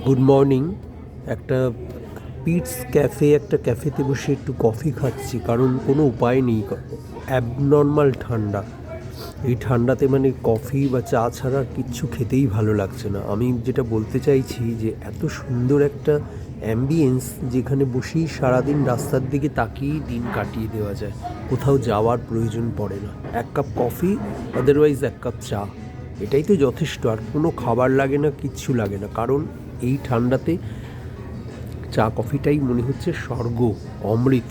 Good morning. একটা পিটস cafe, একটা ক্যাফেতে বসে একটু কফি খাচ্ছি, কারণ কোনো উপায় নেই। অ্যাবনর্মাল ঠান্ডা। এই ঠান্ডাতে মানে কফি বা চা ছাড়া আর কিচ্ছু খেতেই ভালো লাগছে না। আমি যেটা বলতে চাইছি যে এত সুন্দর একটা অ্যাম্বিয়েন্স, যেখানে বসেই সারাদিন রাস্তার দিকে তাকিয়েই দিন কাটিয়ে দেওয়া যায়, কোথাও যাওয়ার প্রয়োজন পড়ে না। এক কাপ কফি, আদারওয়াইজ এক কাপ চা, এটাই তো যথেষ্ট। আর কোনো খাবার লাগে না, কিচ্ছু লাগে না, কারণ এই ঠান্ডাতে চা কফিটাই মনে হচ্ছে স্বর্গ, অমৃত।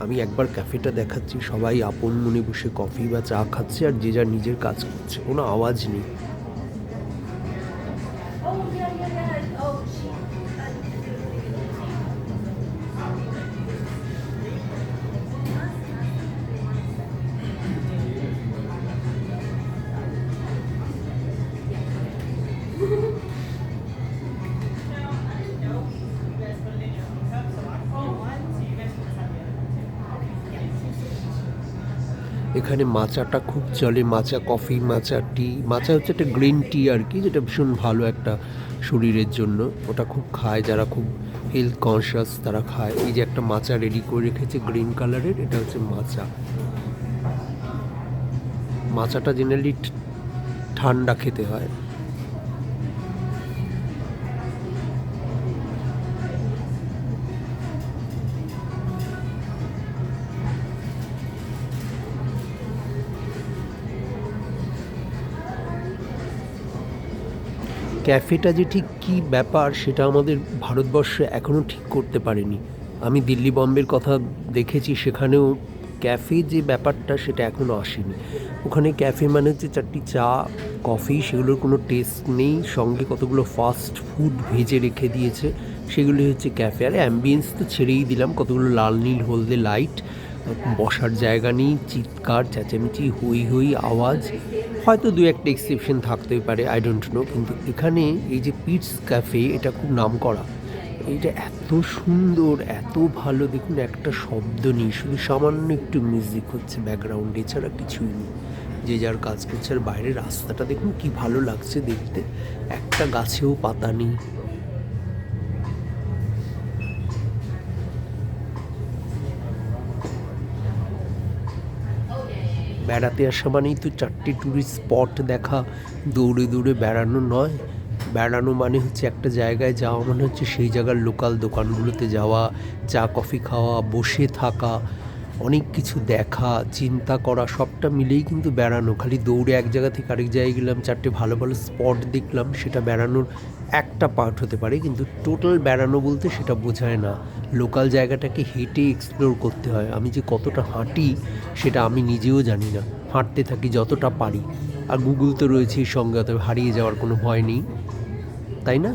আমি একবার ক্যাফেটা দেখাচ্ছি, সবাই আপন মনে বসে কফি বা চা খাচ্ছে আর যে যার নিজের কাজ করছে, কোনো আওয়াজ নেই। এখানে মাচাটা খুব চলে, মাচা কফি, মাচা টি। মাচা হচ্ছে একটা গ্রিন টি আর কি, যেটা ভীষণ ভালো একটা শরীরের জন্য। ওটা খুব খায় যারা খুব হেলথ কনসিয়াস, তারা খায়। এই যে একটা মাচা রেডি করে রেখেছে গ্রিন কালারের, এটা হচ্ছে মাচা। মাচাটা জেনারেলি ঠান্ডা খেতে হয়। ক্যাফেটা যে ঠিক কী ব্যাপার সেটা আমাদের ভারতবর্ষে এখনও ঠিক করতে পারেনি। আমি দিল্লি বম্বের কথা দেখেছি, সেখানেও ক্যাফে যে ব্যাপারটা সেটা এখনও আসেনি। ওখানে ক্যাফে মানে হচ্ছে চারটি চা, কফি, সেগুলোর কোনো টেস্ট নেই, সঙ্গে কতগুলো ফাস্ট ফুড ভেজে রেখে দিয়েছে, সেগুলি হচ্ছে ক্যাফে। আর অ্যাম্বিয়েন্স তো ছেড়েই দিলাম, কতগুলো লাল নীল হলদে লাইট, বসার জায়গা নেই, চিৎকার চেঁচামেচি, হই হই আওয়াজ। হয়তো দু একটা এক্সেপশন থাকতেই পারে, আই ডোন্ট নো। কিন্তু এখানে এই যে পিটস ক্যাফে, এটা খুব নাম করা। এইটা এত সুন্দর, এত ভালো, দেখুন একটা শব্দ নেই, শুধু সামান্য একটু মিউজিক হচ্ছে ব্যাকগ্রাউন্ডে, এছাড়া কিছুই নেই। যে যার কাজ করছে। আর বাইরের রাস্তাটা দেখুন কি ভালো লাগছে দেখতে, একটা গাছেও পাতা নেই। বেড়াতে আসা মানেই তো চারটে ট্যুরিস্ট স্পট দেখা, দৌড়ে দৌড়ে বেড়ানো নয়। বেড়ানো মানে হচ্ছে একটা জায়গায় যাওয়া, মানে হচ্ছে সেই জায়গার লোকাল দোকানগুলোতে যাওয়া, চা কফি খাওয়া, বসে থাকা, অনেক কিছু দেখা, চিন্তা করা, সবটা মিলেই কিন্তু বেড়ানো। খালি দৌড়ে এক জায়গা থেকে আরেক জায়গায় গেলাম, চারটে ভালো ভালো স্পট দেখলাম, সেটা বেড়ানোর একটা পার্ট হতে পারে, কিন্তু টোটাল বেড়ানো বলতে সেটা বোঝায় না। লোকাল জায়গাটাকে হেঁটে এক্সপ্লোর করতে হয়। আমি যে কতটা হাঁটি সেটা আমি নিজেও জানি না, হাঁটতে থাকি যতটা পারি। আর গুগল তো রয়েছেই সঙ্গে, অতএব হারিয়ে যাওয়ার কোনো ভয় নেই, তাই না?